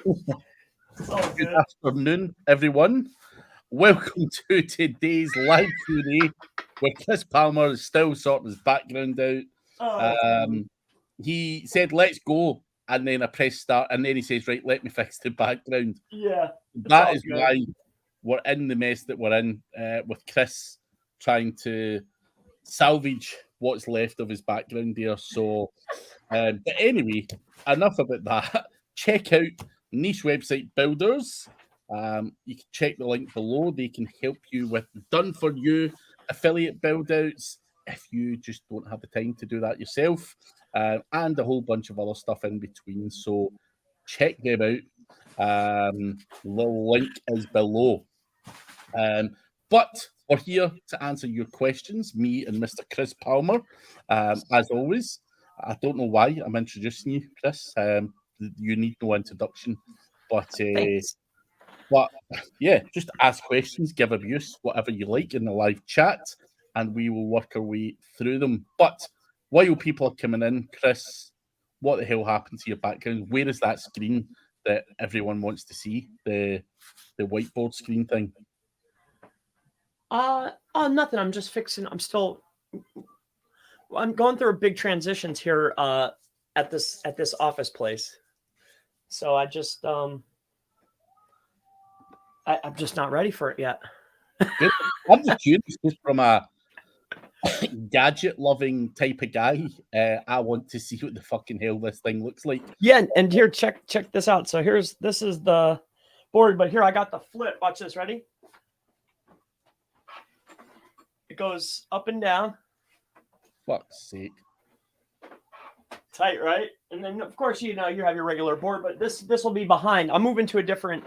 Good afternoon, everyone. Welcome to today's live Q&A, where Chris Palmer is still sorting his background out. He said, "Let's go," and then I press start, and then he says, "Right, let me fix the background." Yeah, that is why we're in the mess that we're in, with Chris trying to salvage what's left of his background there. So, but anyway, enough about that. Check out niche website builders. You can check the link below. They can help you with done for you affiliate build outs if you just don't have the time to do that yourself, and a whole bunch of other stuff in between. So check them out. The link is below. But we're here to answer your questions, me and Mr. Chris Palmer. As always, I don't know why I'm introducing you, Chris. You need no introduction, but yeah, just ask questions, give abuse, whatever you like in the live chat, and we will work our way through them. But while people are coming in, Chris, what the hell happened to your background? Where is that screen that everyone wants to see? The whiteboard screen thing. Nothing. I'm just fixing. I'm going through a big transitions here at this office place. So I just I'm just not ready for it yet. Good. I'm just curious, just from a gadget loving type of guy. I want to see what the fucking hell this thing looks like. Yeah, and here, check this out. So this is the board, but here I got the flip. Watch this. Ready? It goes up and down. Fuck's sake. Tight, right? And then, of course, you have your regular board, but this will be behind. I'm moving to a different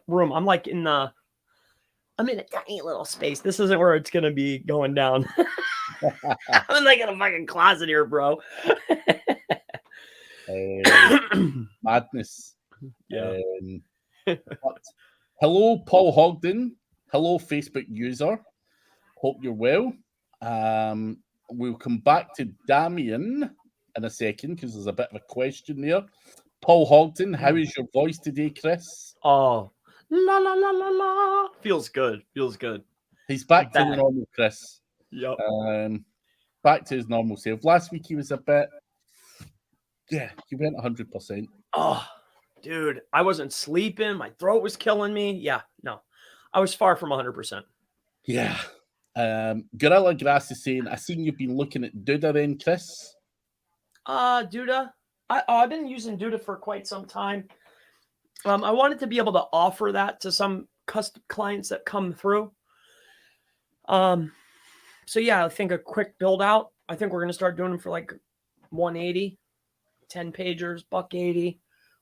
room. I'm like I'm in a tiny little space. This isn't where it's going to be going down. I'm like in a fucking closet here, bro. Madness. Yeah. Hello, Paul Hogden. Hello, Facebook user. Hope you're well. We'll come back to Damien in a second because there's a bit of a question there. Paul Hogden, how is your voice today, Chris? Oh, la la la la la. Feels good. He's back to the normal Chris. Yep. Back to his normal self. Last week he was a bit. Yeah, he went 100%. Oh, dude, I wasn't sleeping. My throat was killing me. Yeah, no, I was far from 100%. Yeah. Gorilla Grass is saying, I seen you've been looking at Duda then, Chris. Duda. I've been using Duda for quite some time. I wanted to be able to offer that to some custom clients that come through. So yeah, I think a quick build out. I think we're going to start doing them for like 180, 10 pagers, $180,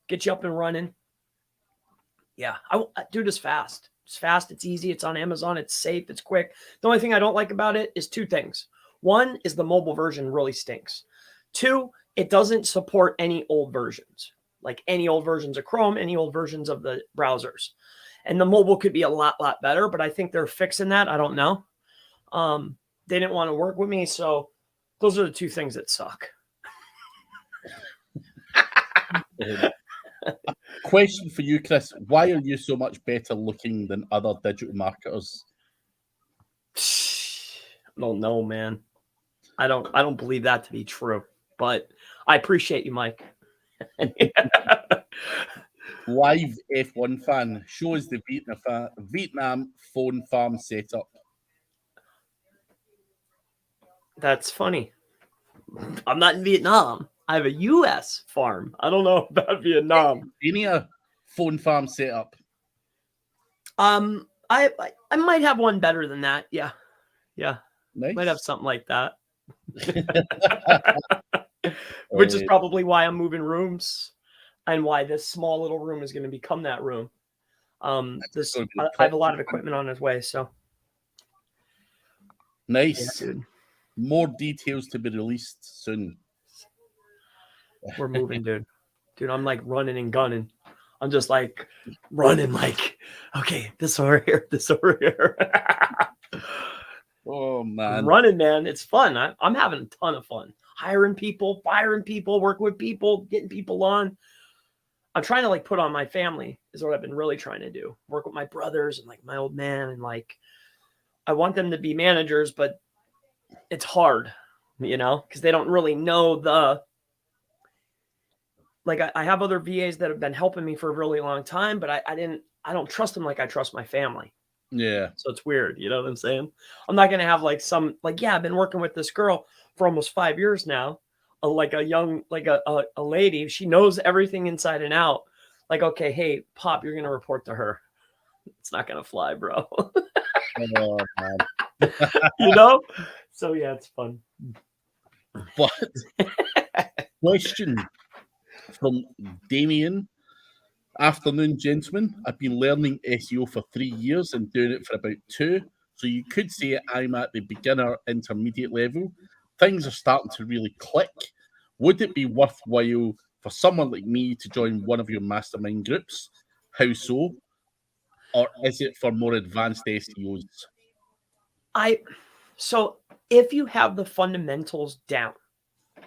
get you up and running. Yeah. Duda's fast. It's fast. It's easy. It's on Amazon. It's safe. It's quick. The only thing I don't like about it is two things. One is the mobile version really stinks. Two, it doesn't support any old versions, like any old versions of Chrome, any old versions of the browsers. And the mobile could be a lot better, but I think they're fixing that. I don't know. They didn't want to work with me. So those are the two things that suck. Question for you, Chris. Why are you so much better looking than other digital marketers? I don't know, man. I don't believe that to be true, but I appreciate you, Mike. Live F1 fan shows the Vietnam phone farm setup. That's funny. I'm not in Vietnam. I have a U.S. farm. I don't know about Vietnam. Any phone farm setup? I might have one better than that. Yeah. Nice. Might have something like that. Which is probably why I'm moving rooms and why this small little room is going to become that room. I have a lot of equipment on its way, so. Nice. Yeah, dude. More details to be released soon. We're moving, dude. Dude, I'm like running and gunning. I'm just like running like, okay, this over here, this over here. Oh, man. Running, man. It's fun. I'm having a ton of fun. Hiring people, firing people, working with people, getting people on. I'm trying to like put on my family is what I've been really trying to do. Work with my brothers and like my old man. And like, I want them to be managers, but it's hard, because they don't really know like I have other VAs that have been helping me for a really long time, but I don't trust them like I trust my family. Yeah. So it's weird. You know what I'm saying? I'm not going to have like I've been working with this girl for almost 5 years now. Like a young, like a lady, she knows everything inside and out. Like, okay, hey, Pop, you're going to report to her. It's not going to fly, bro. Oh, man. So yeah, it's fun. But question from Damien. Afternoon, gentlemen. I've been learning SEO for 3 years and doing it for about 2. So you could say I'm at the beginner intermediate level. Things are starting to really click. Would it be worthwhile for someone like me to join one of your mastermind groups? How so? Or is it for more advanced SEOs? So if you have the fundamentals down,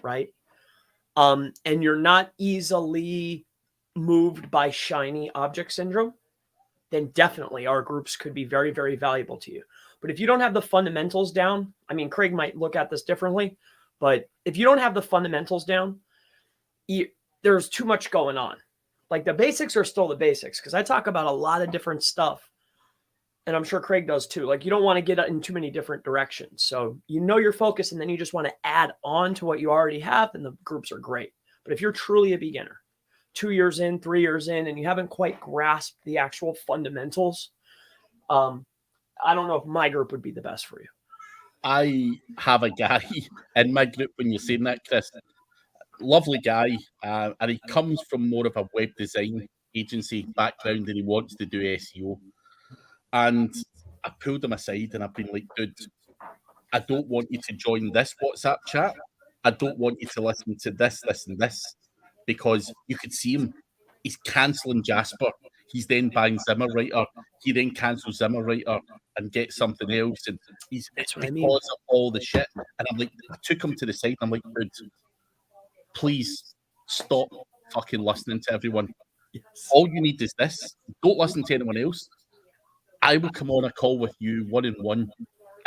right? And you're not easily moved by shiny object syndrome, then definitely our groups could be very, very valuable to you. But if you don't have the fundamentals down, I mean, Craig might look at this differently, but if you don't have the fundamentals down, there's too much going on. Like the basics are still the basics, because I talk about a lot of different stuff. And I'm sure Craig does too. Like you don't want to get in too many different directions. So your focus, and then you just want to add on to what you already have, then the groups are great. But if you're truly a beginner, 2 years in, 3 years in, and you haven't quite grasped the actual fundamentals, I don't know if my group would be the best for you. I have a guy in my group, when you're saying that, Chris, lovely guy, and he comes from more of a web design agency background, and he wants to do SEO. And I pulled him aside and I've been like, dude, I don't want you to join this WhatsApp chat. I don't want you to listen to this, and this, because you could see him. He's cancelling Jasper. He's then buying Zimmerwriter. He then cancels Zimmerwriter and gets something else. And it's because of all the shit. And I'm like, I took him to the side. I'm like, dude, please stop fucking listening to everyone. Yes. All you need is this. Don't listen to anyone else. I will come on a call with you 1-on-1,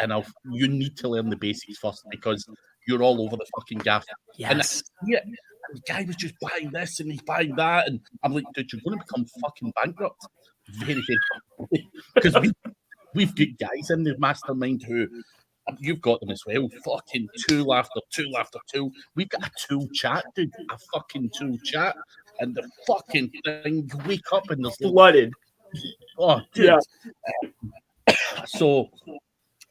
and you need to learn the basics first, because you're all over the fucking gaff. Yes. And the guy was just buying this and he's buying that, and I'm like, dude, you're going to become fucking bankrupt very, very quickly. Because we've got guys in the mastermind who, you've got them as well, fucking tool after tool after tool. We've got a tool chat, dude, a fucking tool chat, and the fucking thing, you wake up and there's flooded. Oh, dude. Yeah. So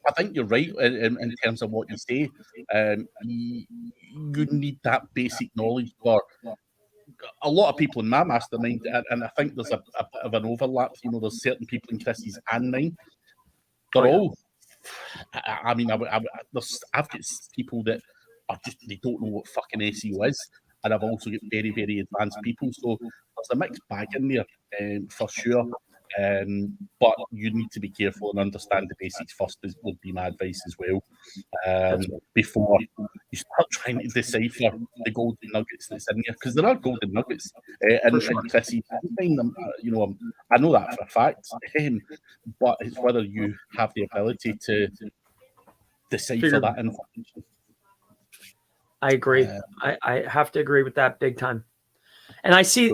I think you're right in terms of what you say. You need that basic knowledge for a lot of people in my mastermind, and I think there's a bit of an overlap. There's certain people in Chrissy's and mine. They're all. I've got people that are they don't know what fucking SEO is, and I've also got very, very advanced people. So there's a mixed bag in there, for sure. But you need to be careful and understand the basics first, would be my advice as well, before you start trying to decipher the golden nuggets that's in there, because there are golden nuggets in Chrissy. I know that for a fact, but it's whether you have the ability to decipher that information. I agree. I have to agree with that big time. And I see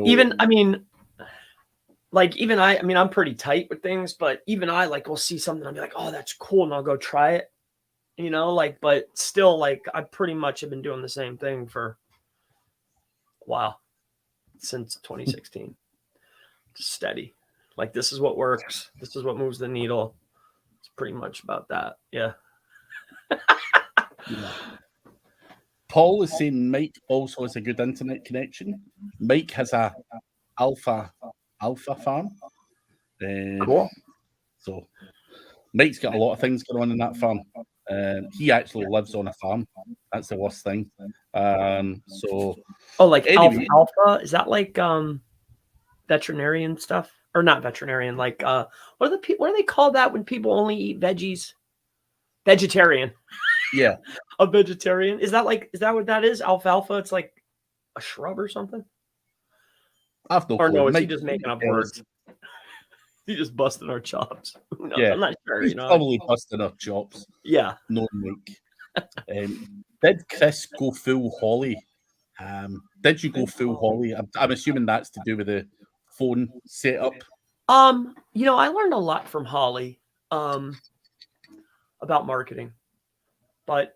I'm pretty tight with things, but even I will see something, I'll be like, oh, that's cool, and I'll go try it, but still, I pretty much have been doing the same thing for a while, since 2016. Just steady. This is what works. This is what moves the needle. It's pretty much about that. Yeah. Paul is saying Mike also has a good internet connection. Mike has a alpha farm. Cool. So Mike's got a lot of things going on in that farm. He actually lives on a farm. That's the worst thing. Anyway, alpha? Is that veterinarian stuff? Or not veterinarian? What do they call that when people only eat veggies? Vegetarian. Yeah. A vegetarian. Is that what that is? Alfalfa? It's like a shrub or something? I've no Or clue. no, is he Mike just making up tell us. words? He just busting our chops. Who knows? Yeah, I'm not sure. he's You know. probably busting our chops. Yeah. No, Mike. Did Chris go full Holly? Did you go full Holly? I'm assuming that's to do with the phone setup. You know, I learned a lot from Holly about marketing. But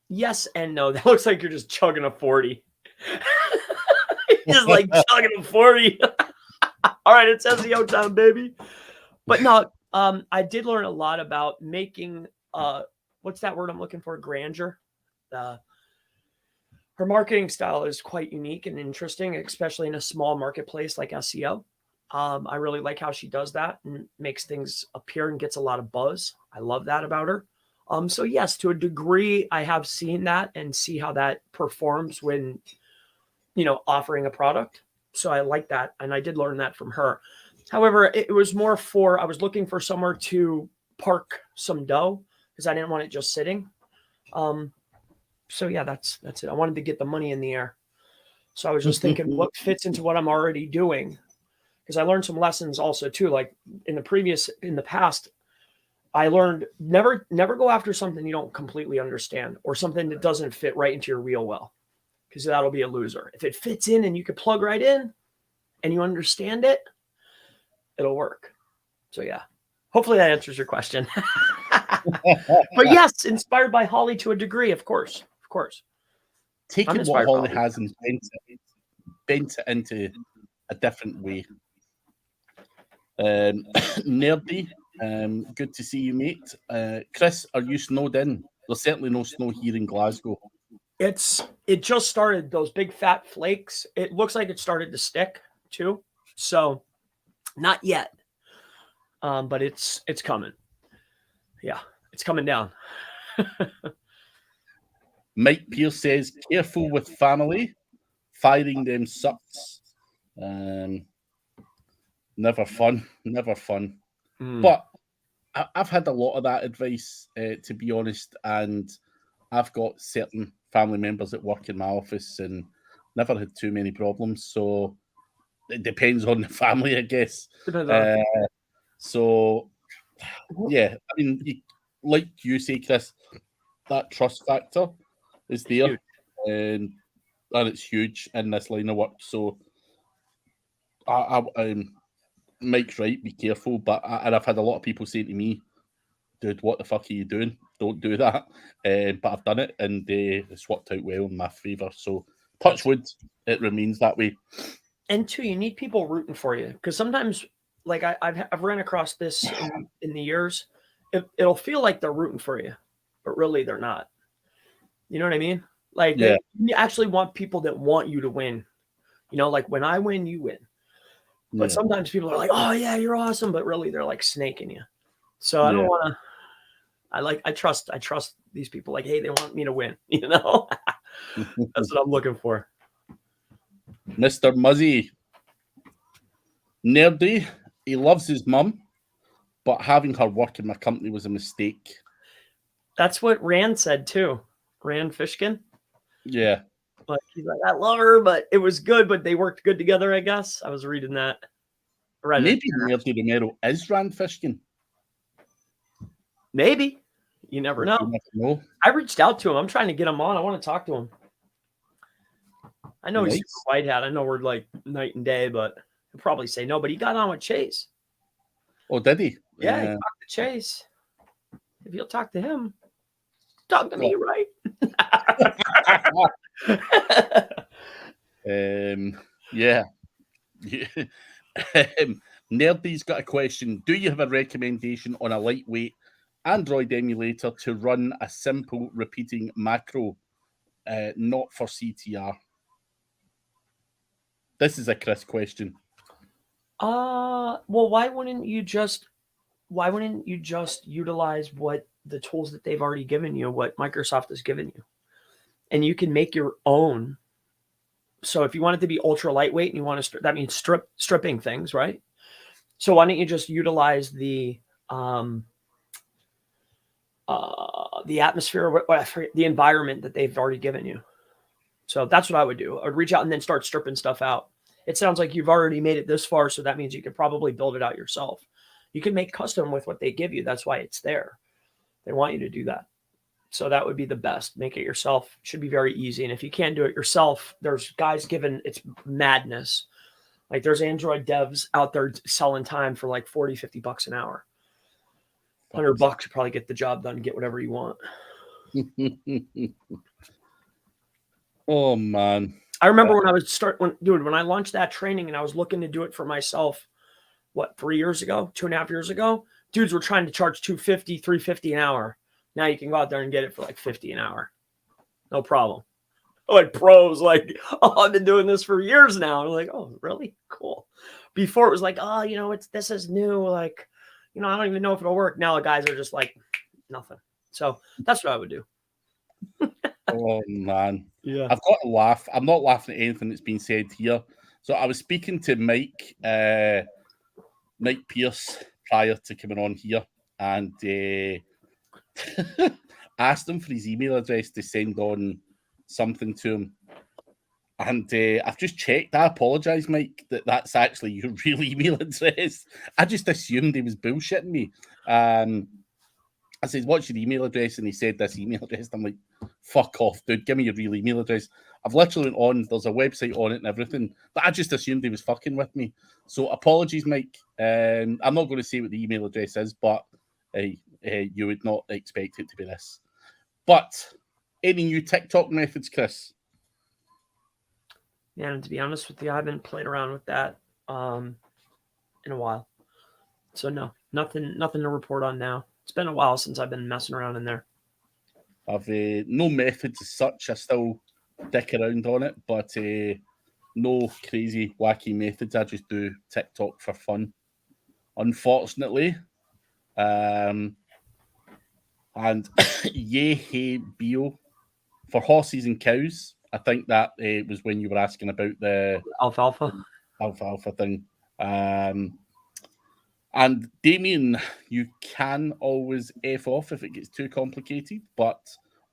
yes and no. That looks like you're just chugging a 40. Just like chugging a 40. All right, it's SEO time, baby. But no, I did learn a lot about making what's that word I'm looking for? Grandeur. Her marketing style is quite unique and interesting, especially in a small marketplace like SEO. I really like how she does that and makes things appear and gets a lot of buzz. I love that about her. So yes, to a degree, I have seen that and see how that performs when, you know, offering a product. So I like that. And I did learn that from her. However, it was more for, I was looking for somewhere to park some dough because I didn't want it just sitting. So yeah, that's it. I wanted to get the money in the air. So I was just thinking what fits into what I'm already doing. Because I learned some lessons also too. Like in the past, I learned never go after something you don't completely understand or something that doesn't fit right into your reel well, because that'll be a loser. If it fits in and you can plug right in and you understand it, it'll work. So yeah, hopefully that answers your question. But yes, inspired by Holly to a degree, of course. Taking what Holly has and bent it into a different way. Nerdy, good to see you, mate. Chris, are you snowed in? There's certainly no snow here in Glasgow. It just started, those big fat flakes. It looks like it started to stick too. So not yet. But it's coming. Yeah, it's coming down. Mike Pierce says, careful with family. Firing them sucks. Never fun. But I've had a lot of that advice, to be honest, and I've got certain family members that work in my office and never had too many problems. So it depends on the family, I guess. So, yeah, I mean, like you say, Chris, that trust factor is there, and it's huge in this line of work. So, Mike's right, be careful. But I've had a lot of people say to me, dude, what the fuck are you doing? Don't do that. But I've done it, and it's worked out well in my favour. So, touch wood, it remains that way. And two, you need people rooting for you, because sometimes, like I've ran across this in the years, it'll feel like they're rooting for you, but really they're not. You know what I mean? Like you actually want people that want you to win. You know, like when I win, you win. But sometimes people are like, "Oh yeah, you're awesome," but really they're like snaking you. So I don't want to. I trust these people. Like, hey, they want me to win. You know, that's what I'm looking for. Mr. Muzzy, nerdy. He loves his mum, but having her work in my company was a mistake. That's what Rand said too. Rand Fishkin. Yeah. Like he's like, I love her, but it was good, but they worked good together, I guess. I was reading that. Maybe Nerdy Romero is Rand Fishkin. Maybe. You never know. I reached out to him. I'm trying to get him on. I want to talk to him. I know he's super white hat. I know we're like night and day, but he'll probably say no. But he got on with Chase. Oh, did he? Yeah, he talked to Chase. If you'll talk to him, talk to me, right? Yeah. Nerdy's got a question. Do you have a recommendation on a lightweight Android emulator to run a simple repeating macro, not for CTR? This is a Chris question. Well, why wouldn't you just utilize what the tools that they've already given you, what Microsoft has given you, and you can make your own. So if you want it to be ultra lightweight and you want to, that means stripping things, right? So why don't you just utilize the atmosphere, the environment that they've already given you? So that's what I would do. I would reach out and then start stripping stuff out. It sounds like you've already made it this far, so that means you could probably build it out yourself. You can make custom with what they give you. That's why it's there. They want you to do that. So that would be the best. Make it yourself. Should be very easy. And if you can't do it yourself, there's guys giving, it's madness. Like there's Android devs out there selling time for like 40, 50 bucks an hour. $100 you probably get the job done, get whatever you want. Oh man. I remember when I was when I launched that training and I was looking to do it for myself, 3 years ago, 2.5 years ago, dudes were trying to charge $250, $350 an hour. Now you can go out there and get it for like $50 an hour. No problem. Like pros, like, oh, I've been doing this for years now. I'm like, oh, really? Cool. Before it was like, oh, this is new. Like, I don't even know if it'll work. Now the guys are just like, nothing. So that's what I would do. Oh man. Yeah. I've got to laugh. I'm not laughing at anything that's been said here. So I was speaking to Mike Pierce prior to coming on here, and asked him for his email address to send on something to him. And I've just checked. I apologize, Mike, that's actually your real email address. I just assumed he was bullshitting me. I said, what's your email address? And he said this email address. I'm like, fuck off, dude. Give me your real email address. I've literally went on. There's a website on it and everything. But I just assumed he was fucking with me. So apologies, Mike. I'm not going to say what the email address is, but you would not expect it to be this. But any new TikTok methods, Chris? Yeah, and to be honest with you, I haven't played around with that in a while. So no, nothing to report on now. It's been a while since I've been messing around in there. I've no methods as such. I still dick around on it, but no crazy, wacky methods. I just do TikTok for fun, unfortunately. And yay, hey, bio for horses and cows. I think that was when you were asking about the alfalfa thing. And Damien, you can always F off if it gets too complicated, but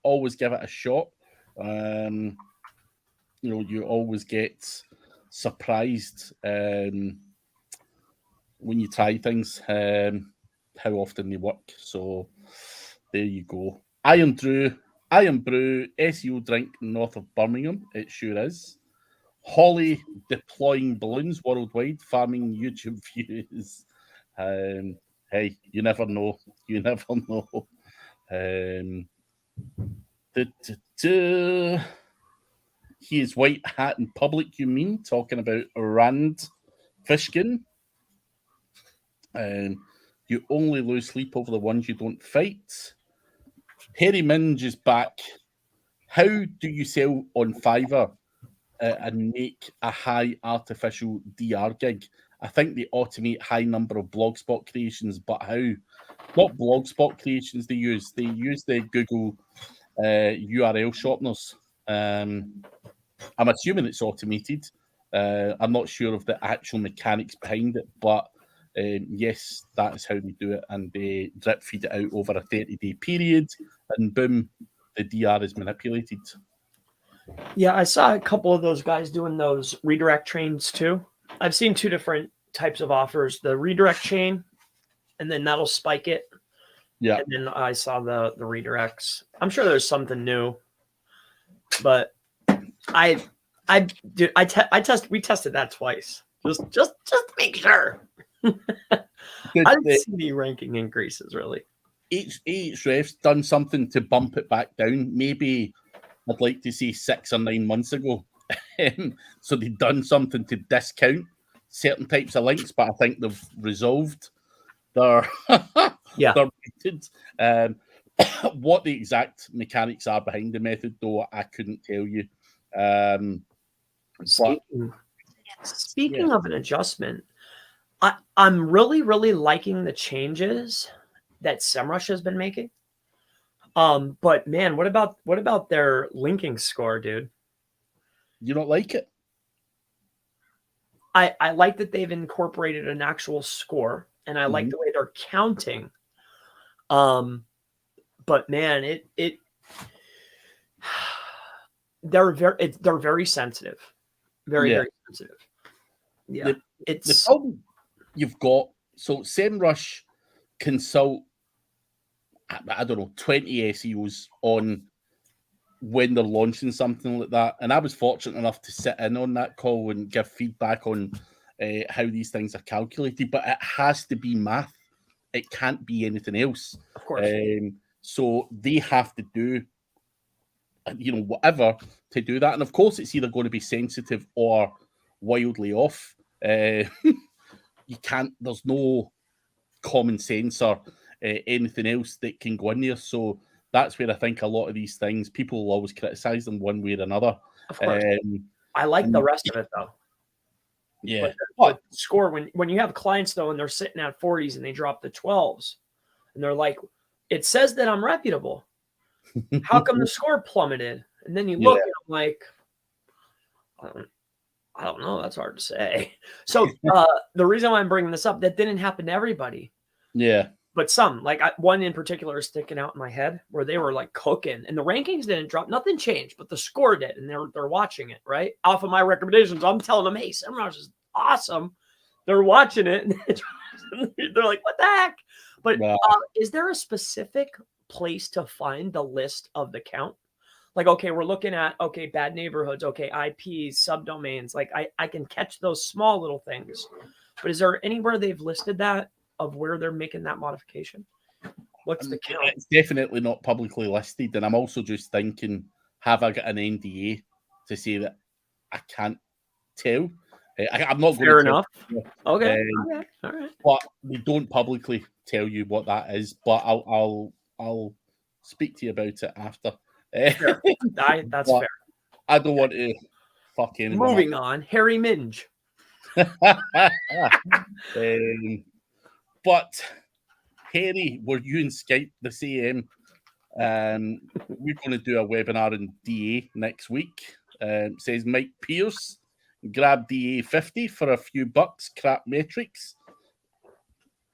always give it a shot. You always get surprised when you try things, how often they work. So there you go. Iron Brew, SEO drink north of Birmingham. It sure is. Holly deploying balloons worldwide, farming YouTube views. Hey, you never know. You never know. He is white hat in public, you mean? Talking about Rand Fishkin. You only lose sleep over the ones you don't fight. Harry Minge is back. How do you sell on Fiverr and make a high artificial DR gig? I think they automate high number of blogspot creations, but how? What blogspot creations they use? They use the Google URL shorteners. I'm assuming it's automated. I'm not sure of the actual mechanics behind it, but yes, that is how they do it, and they drip feed it out over a 30-day period, and boom, the DR is manipulated. Yeah, I saw a couple of those guys doing those redirect chains too. I've seen two different types of offers: the redirect chain, and then that'll spike it. Yeah, and then I saw the redirects. I'm sure there's something new, but we tested that twice, just to make sure. I didn't see any ranking increases really. Ahrefs done something to bump it back down. Maybe I'd like to say 6 or 9 months ago. So they've done something to discount certain types of links, but I think they've resolved their rated. What the exact mechanics are behind the method, though, I couldn't tell you. Speaking of an adjustment, I'm really, really liking the changes that Semrush has been making. But man, what about their linking score, dude? You don't like it? I like that they've incorporated an actual score, and I like the way they're counting. But man, they're very sensitive, very sensitive. Yeah, the problem you've got. So Semrush consult, I don't know, 20 SEOs on when they're launching something like that. And I was fortunate enough to sit in on that call and give feedback on how these things are calculated, but it has to be math. It can't be anything else. Of course. So they have to do, whatever to do that. And of course, it's either going to be sensitive or wildly off. You can't, there's no common sense or anything else that can go in there. So that's where I think a lot of these things, people will always criticize them one way or another. Of course. I like the rest of it though. Yeah. But score, when you have clients though, and they're sitting at 40s and they drop the 12s and they're like, it says that I'm reputable. How come the score plummeted? And then you look and I'm like, I don't know. That's hard to say. So the reason why I'm bringing this up, that didn't happen to everybody. Yeah. But some, like one in particular is sticking out in my head where they were like cooking and the rankings didn't drop. Nothing changed, but the score did. And they're watching it, right? Off of my recommendations. I'm telling them, hey, Semrush is awesome. They're watching it. And they're like, what the heck? But is there a specific place to find the list of the count? Like, okay, we're looking at, bad neighborhoods, IPs, subdomains. Like I can catch those small little things. But is there anywhere they've listed that of where they're making that modification? What's the count? It's definitely not publicly listed. And I'm also just thinking, have I got an NDA to say that I can't tell? I'm not going to Fair enough. Okay. All right. But they don't publicly tell you what that is. But I'll speak to you about it after. Sure. That's fair. I don't want to fuck anyone. Moving on, Harry Minge. But Harry, were you in Skype the same? We're going to do a webinar in DA next week. Says Mike Pierce, grab DA 50 for a few bucks. Crap metrics.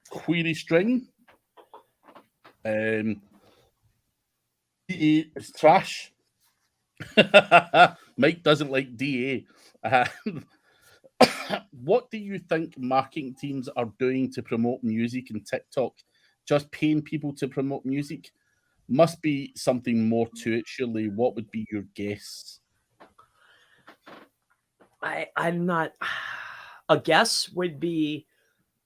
Query string. DA is trash. Mike doesn't like DA. What do you think marketing teams are doing to promote music and TikTok? Just paying people to promote music? Must be something more to it, surely. What would be your guess? I'm not. A guess would be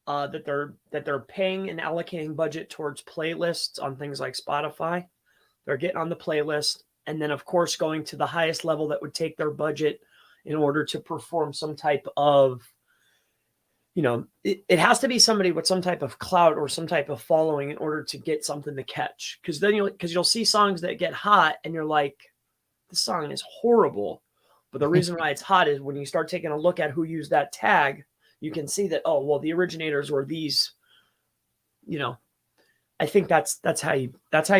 that they're paying and allocating budget towards playlists on things like Spotify. They're getting on the playlist, and then of course going to the highest level that would take their budget in order to perform some type of, it has to be somebody with some type of clout or some type of following in order to get something to catch. Because then you'll see songs that get hot and you're like, this song is horrible. But the reason why it's hot is when you start taking a look at who used that tag, you can see that, oh, well, the originators were these, I think that's how you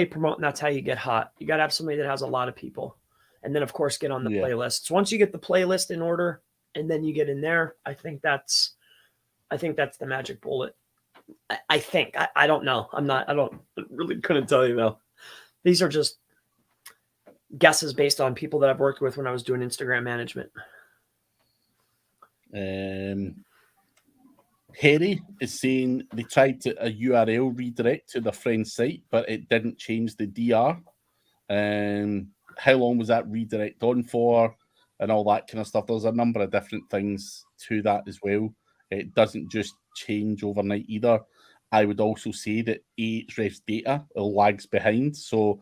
promote, and that's how you get hot. You got to have somebody that has a lot of people. And then, of course, get on the playlists. Once you get the playlist in order and then you get in there, I think that's the magic bullet. I think. I don't know. Couldn't tell you, though. These are just guesses based on people that I've worked with when I was doing Instagram management. Harry is saying they tried a URL redirect to their friend's site, but it didn't change the DR. How long was that redirect on for, and all that kind of stuff? There's a number of different things to that as well. It doesn't just change overnight either. I would also say that Ahrefs data lags behind, so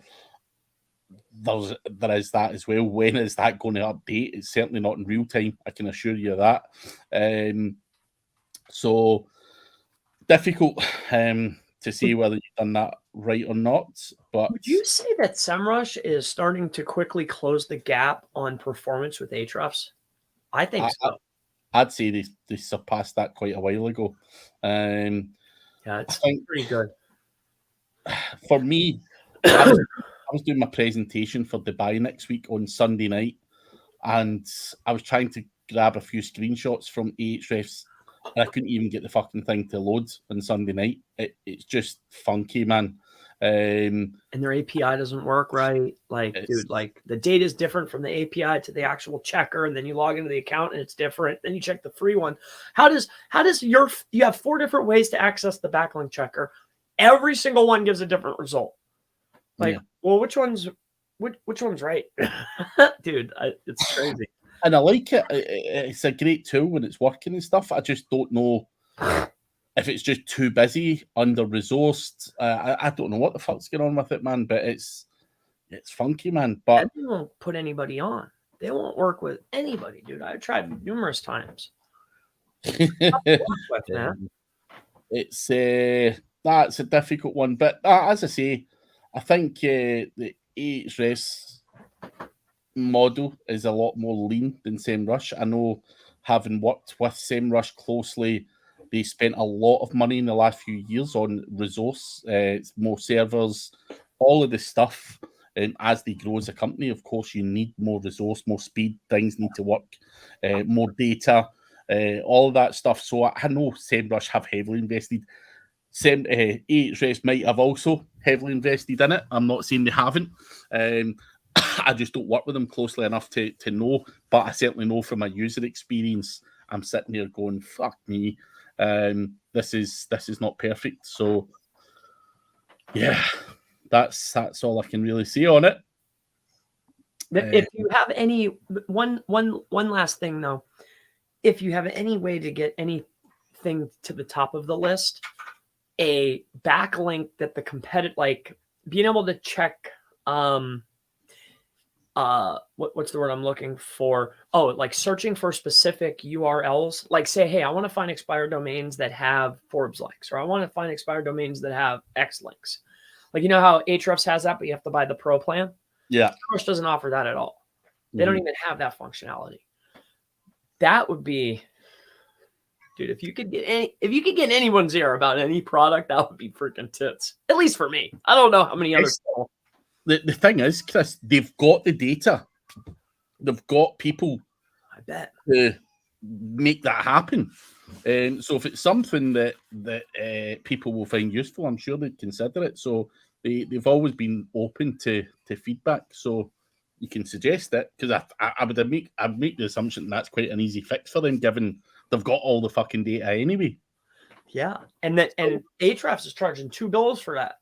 there is that as well. When is that going to update? It's certainly not in real time, I can assure you that. So difficult to say whether you've done that right or not. But would you say that Semrush is starting to quickly close the gap on performance with Ahrefs? I think so. I'd say they surpassed that quite a while ago. Yeah, it's pretty good. For me, I was doing my presentation for Dubai next week on Sunday night, and I was trying to grab a few screenshots from Ahrefs, and I couldn't even get the fucking thing to load on Sunday night. It's just funky, man. And their API doesn't work right. Like, dude, like the data is different from the API to the actual checker, and then you log into the account and it's different. Then you check the free one. How does you have 4 different ways to access the backlink checker. Every single one gives a different result. Like, well, which one's right? Dude, it's crazy. And I like it. It's a great tool when it's working and stuff. I just don't know if it's just too busy, under-resourced. I don't know what the fuck's going on with it, man, but it's funky, man. But they won't put anybody on. They won't work with anybody, dude. I've tried numerous times. It's that's a difficult one. But as I say, I think the Ahrefs model is a lot more lean than Semrush. I know, having worked with Semrush closely, they spent a lot of money in the last few years on resource, more servers, all of this stuff. As they grow as a company, of course, you need more resource, more speed, things need to work, more data, all of that stuff. So I know Semrush have heavily invested. Ahrefs might have also heavily invested in it. I'm not saying they haven't. I just don't work with them closely enough to know, but I certainly know from my user experience, I'm sitting here going, fuck me, this is not perfect. So yeah, that's all I can really say on it. If you have any one last thing though, if you have any way to get anything to the top of the list, a backlink that the competitive, like being able to check what's the word I'm looking for? Oh, like searching for specific URLs. Like say, hey, I want to find expired domains that have Forbes links, or I want to find expired domains that have X links. Like, you know how Ahrefs has that, but you have to buy the pro plan? Yeah. Semrush doesn't offer that at all. They don't even have that functionality. That would be, dude, if you could get anyone's ear about any product, that would be freaking tits. At least for me. I don't know how many others. The thing is, Chris, they've got the data. They've got people, I bet, to make that happen. So if it's something that people will find useful, I'm sure they'd consider it. So they've always been open to feedback. So you can suggest it, because I'd make the assumption that's quite an easy fix for them, given they've got all the fucking data anyway. Yeah, and Ahrefs is charging $2 for that.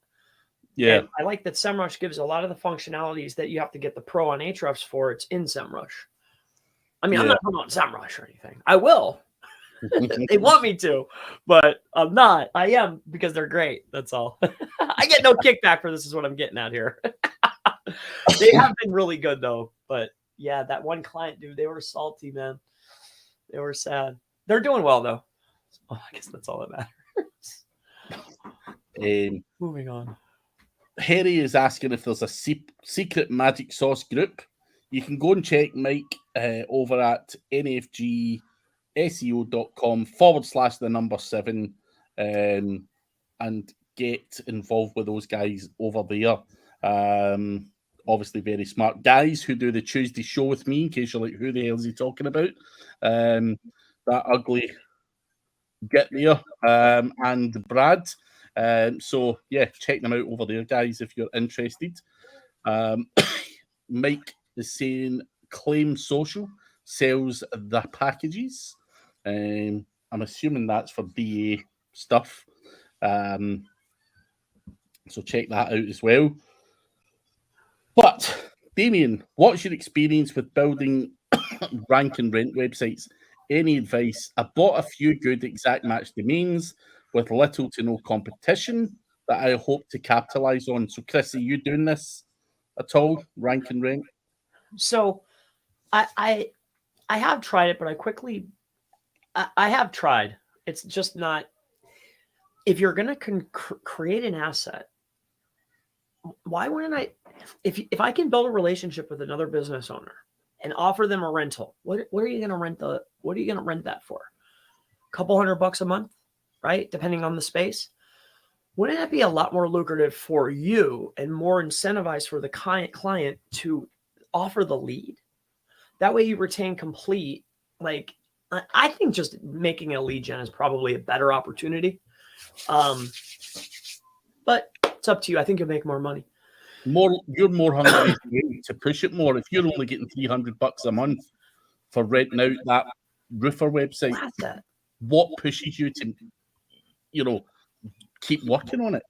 Yeah, and I like that Semrush gives a lot of the functionalities that you have to get the pro on Ahrefs for. It's in Semrush. I mean, I'm not promoting Semrush or anything. I will. They want me to, but I'm not. I am, because they're great. That's all. I get no kickback for this, is what I'm getting at here. They have been really good though. But yeah, that one client, dude, they were salty, man. They were sad. They're doing well though. Oh, I guess that's all that matters. Moving on. Harry is asking if there's a secret magic sauce group. You can go and check Mike over at nfgseo.com/7 and get involved with those guys over there. Obviously very smart guys who do the Tuesday show with me, in case you're like, who the hell is he talking about? That ugly get there, and Brad. So yeah, check them out over there, guys, if you're interested. Mike is saying Claim Social sells the packages. I'm assuming that's for DA stuff. So check that out as well. But Damien, what's your experience with building rank and rent websites? Any advice? I bought a few good exact match domains with little to no competition that I hope to capitalize on. So, Chris, are you doing this at all? Rank and rent? So, I have tried it, but I have tried. It's just not. If you're going to create an asset, why wouldn't I? If I can build a relationship with another business owner and offer them a rental, what are you going to rent what are you going to rent that for? A couple $100 a month, right? Depending on the space. Wouldn't that be a lot more lucrative for you and more incentivized for the client to offer the lead? That way you retain complete. Like, I think just making a lead gen is probably a better opportunity. But It's up to you. I think you'll make more money. You're more hungry to push it more. If you're only getting $300 a month for renting out that roofer website, what pushes you to, keep working on it?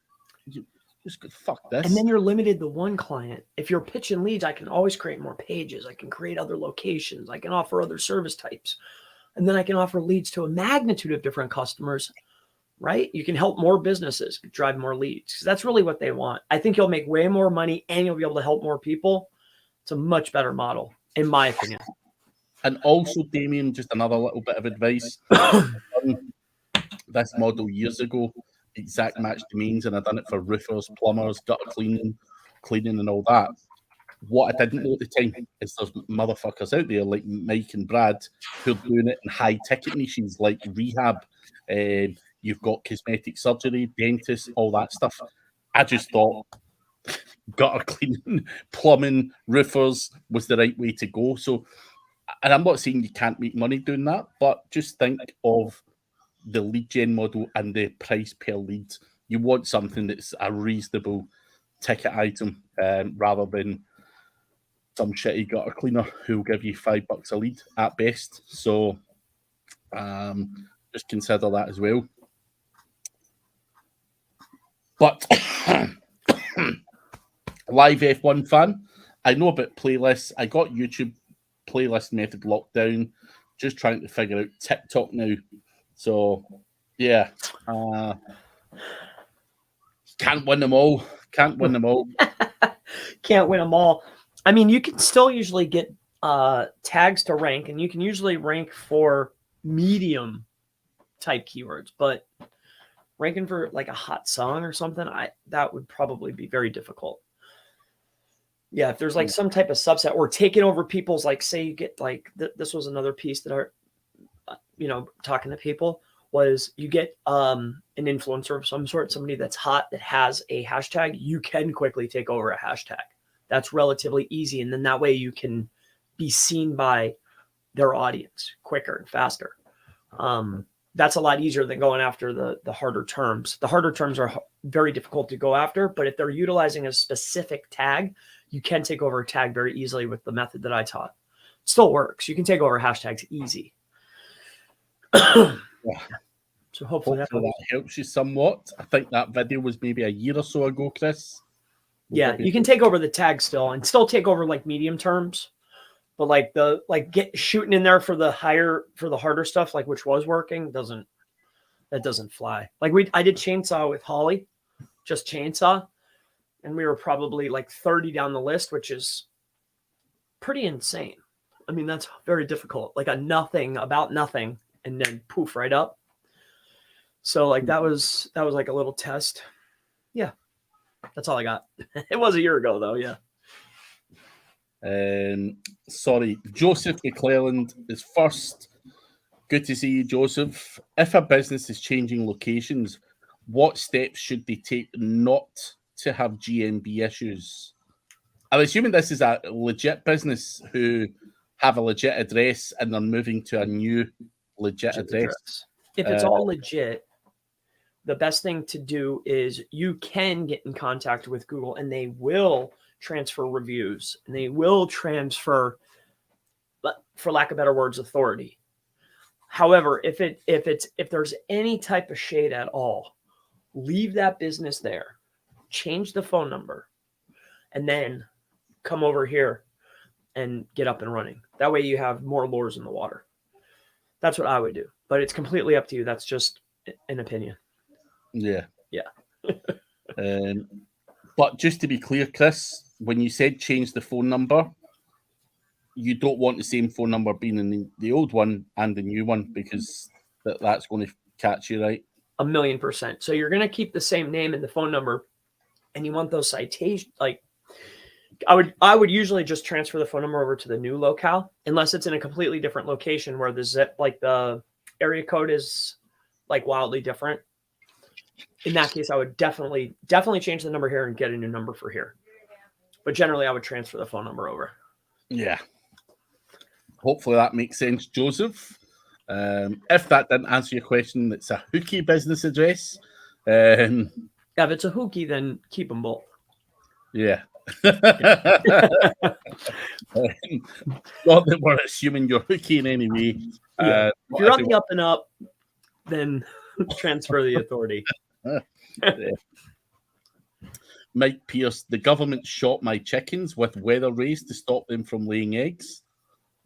You just go, fuck this. And then you're limited to one client. If you're pitching leads, I can always create more pages. I can create other locations. I can offer other service types. And then I can offer leads to a magnitude of different customers, right? You can help more businesses drive more leads. That's really what they want. I think you'll make way more money and you'll be able to help more people. It's a much better model, in my opinion. And also, Damien, just another little bit of advice. This model years ago, exact match domains, and I've done it for roofers, plumbers, gutter cleaning and all that. What I didn't know at the time is there's motherfuckers out there like Mike and Brad who are doing it in high ticket niches like rehab. You've got cosmetic surgery, dentists, all that stuff. I just thought gutter cleaning, plumbing, roofers was the right way to go. So, and I'm not saying you can't make money doing that, but just think of the lead gen model and the price per lead. You want something that's a reasonable ticket item rather than some shitty gutter cleaner who will give you $5 a lead at best. So just consider that as well. But live F1 fan, I know about playlists. I got YouTube playlist method locked down. Just trying to figure out TikTok now. So, yeah. Can't win them all. Can't win them all. Can't win them all. I mean, you can still usually get tags to rank, and you can usually rank for medium type keywords, but ranking for like a hot song or something, that would probably be very difficult. Yeah, if there's like some type of subset or taking over people's, like, say you get like, this was another piece that are, talking to people, was you get an influencer of some sort, somebody that's hot that has a hashtag, you can quickly take over a hashtag. That's relatively easy. And then that way you can be seen by their audience quicker and faster. That's a lot easier than going after the harder terms. The harder terms are very difficult to go after, but if they're utilizing a specific tag, you can take over a tag very easily with the method that I taught. It still works. You can take over hashtags easy. Yeah. So hopefully that helps you somewhat. I think that video was maybe a year or so ago, Chris. Yeah, you can take over the tag still and still take over like medium terms, but like get shooting in there for the harder stuff, like which was working, that doesn't fly. Like I did chainsaw with Holly, just chainsaw, and we were probably like 30 down the list, which is pretty insane. I mean, that's very difficult. Like about nothing, and then poof, right up. So like that was like a little test. Yeah. That's all I got. It was a year ago, though. Yeah. Sorry. Joseph McClelland is first. Good to see you, Joseph. If a business is changing locations, what steps should they take not to have GMB issues? I'm assuming this is a legit business who have a legit address and they're moving to a new legit address. If it's all legit, the best thing to do is you can get in contact with Google and they will transfer reviews and they will transfer, for lack of better words, authority. However, if there's any type of shade at all, leave that business there, change the phone number, and then come over here and get up and running. That way you have more lures in the water. That's what I would do, but it's completely up to you. That's just an opinion. Yeah. Yeah. But just to be clear, Chris, when you said change the phone number, you don't want the same phone number being in the old one and the new one, because that's going to catch you, right? 1,000,000%. So you're going to keep the same name and the phone number, and you want those citations. Like I would usually just transfer the phone number over to the new locale, unless it's in a completely different location where the zip, like the area code is like wildly different. In that case, I would definitely change the number here and get a new number for here. But generally, I would transfer the phone number over. Yeah. Hopefully that makes sense, Joseph. If that didn't answer your question, it's a hooky business address. Yeah, if it's a hookie, then keep them both. Yeah. Not that we're assuming you're hooky in any way. Yeah. If you're on the up and up, then transfer the authority. Mike Pierce, the government shot my chickens with weather rays to stop them from laying eggs.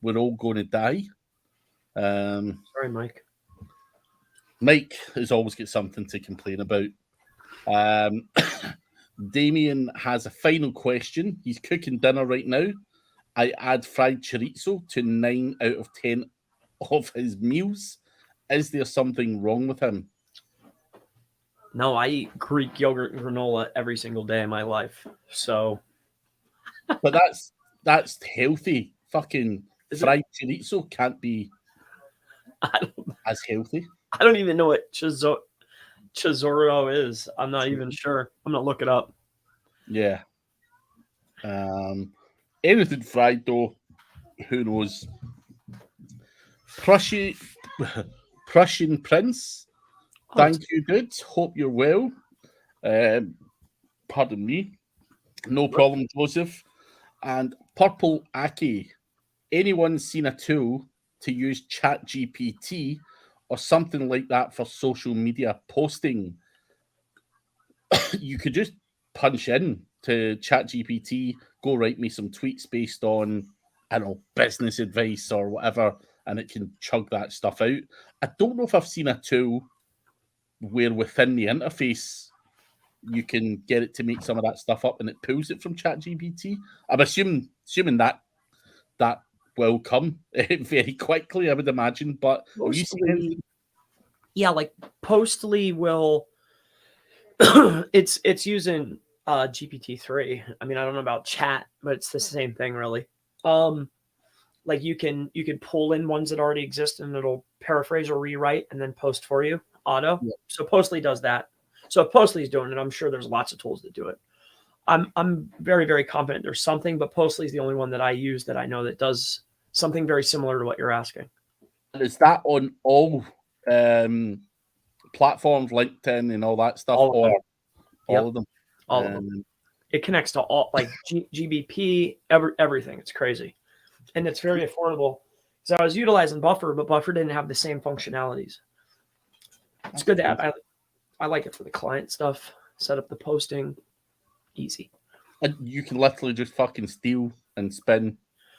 We're all going to die. Sorry, Mike. Mike has always got something to complain about. Damien has a final question. He's cooking dinner right now. I add fried chorizo to 9 out of 10 of his meals. Is there something wrong with him? No, I eat Greek yogurt and granola every single day of my life. So, but that's healthy. Fucking fried chorizo can't be as healthy. I don't even know what chorizo is. I'm not even sure. I'm gonna look it up. Yeah. Anything fried though, who knows? Prussian Prince. Thank you, dude. Hope you're well. Pardon me. No problem, Joseph. And Purple Aki. Anyone seen a tool to use ChatGPT or something like that for social media posting? You could just punch in to ChatGPT, go write me some tweets based on, I don't know, business advice or whatever, and it can chug that stuff out. I don't know if I've seen a tool where within the interface you can get it to make some of that stuff up and it pulls it from ChatGPT. I'm assuming that will come very quickly, I would imagine. But have you seen anything? Yeah, like Postly will. it's using GPT-3. I mean, I don't know about chat, but it's the same thing, really. Like you can pull in ones that already exist and it'll paraphrase or rewrite and then post for you auto. Yeah. So Postly does that. So if Postly is doing it, I'm sure there's lots of tools that do it. I'm very, very confident there's something, but Postly is the only one that I use that I know that does something very similar to what you're asking. And is that on all platforms, LinkedIn and all that stuff? All of them? All of them. It connects to all, like GBP, everything. It's crazy. And it's very affordable. So I was utilizing Buffer, but Buffer didn't have the same functionalities. It's good to have. I like it for the client stuff. Set up the posting. Easy. And you can literally just fucking steal and spin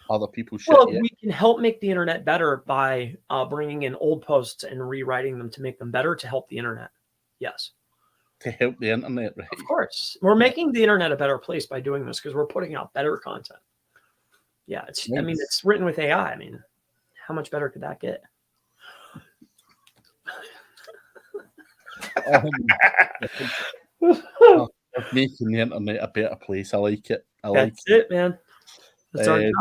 other people's shit. Well, we can help make the internet better by bringing in old posts and rewriting them to make them better to help the internet. Yes. To help the internet, right? Of course. We're making the internet a better place by doing this because we're putting out better content. Yeah, it's. Nice. I mean, it's written with AI. I mean, how much better could that get? Making the internet a better place. I like it. That's it, man. That's our job.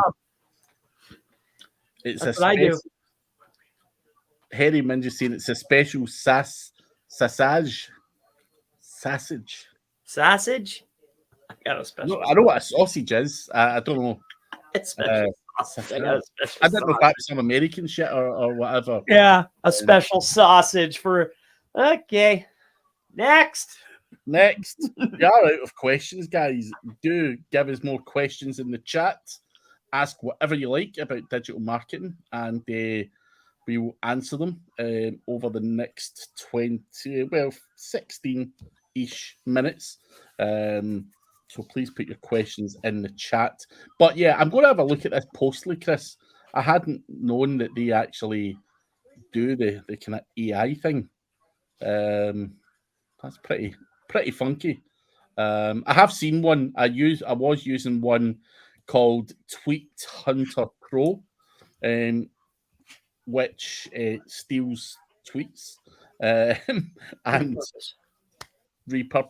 It's That's what I do. Harry Minge saying it's a special sausage. Sausage? I got a special. No, I know what a sausage is. I don't know. It's special. I don't know if that's some American shit or whatever. Yeah, a special sausage for. Okay, next. We are out of questions, guys. Do give us more questions in the chat. Ask whatever you like about digital marketing, and we will answer them over the next 16-ish minutes. So please put your questions in the chat. But yeah, I'm going to have a look at this Postly, Chris. I hadn't known that they actually do the kind of AI thing. That's pretty funky. I have seen one. I was using one called Tweet Hunter Pro, which steals tweets and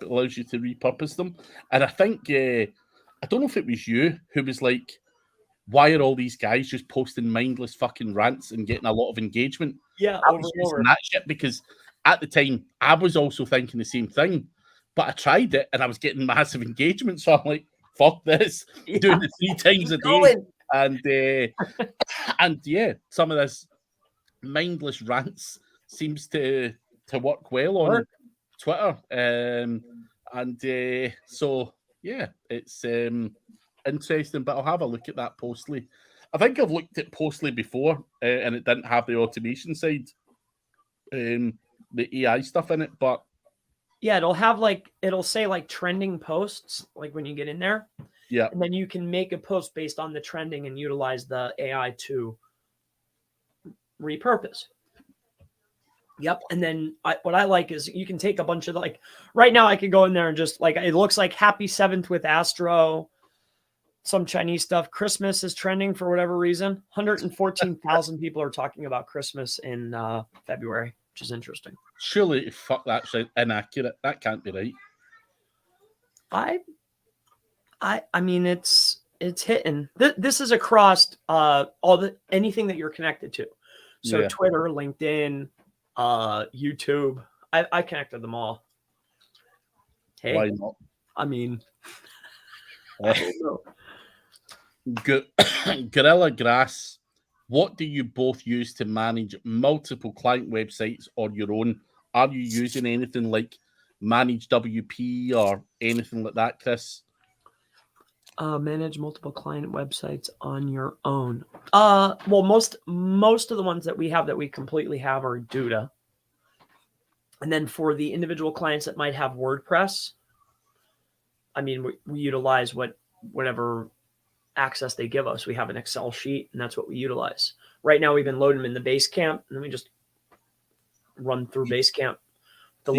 allows you to repurpose them. And I think I don't know if it was you who was like, why are all these guys just posting mindless fucking rants and getting a lot of engagement? Yeah, I was using that shit because at the time I was also thinking the same thing, but I tried it and I was getting massive engagement. So I'm like, fuck this, doing it 3 times a day. And yeah, some of this mindless rants seems to work well on Twitter. And so, yeah, it's interesting, but I'll have a look at that Postly. I think I've looked at Postly before, and it didn't have the automation side, the AI stuff in it, but Yeah, it'll say like trending posts, like when you get in there. yeah. And then you can make a post based on the trending and utilize the AI to repurpose. Yep. And then what I like is you can take a bunch of like, right now I could go in there and just like, it looks like Happy 7th with Astro, some Chinese stuff. Christmas is trending for whatever reason. 114,000 people are talking about Christmas in February, which is interesting. Surely, fuck, that's inaccurate. That can't be right. I mean, it's hitting. This is across anything that you're connected to. So Yeah. Twitter, LinkedIn, YouTube. I connected them all. Hey, Why not? I mean, Gorilla Grass, what do you both use to manage multiple client websites or your own? Are you using anything like Manage WP or anything like that, Chris? Manage multiple client websites on your own. Well, most of the ones that we completely have are Duda. And then for the individual clients that might have WordPress, I mean, we utilize whatever access they give us. We have an Excel sheet, and that's what we utilize. Right now, we've been loading them in the Basecamp, and then we just run through Basecamp. So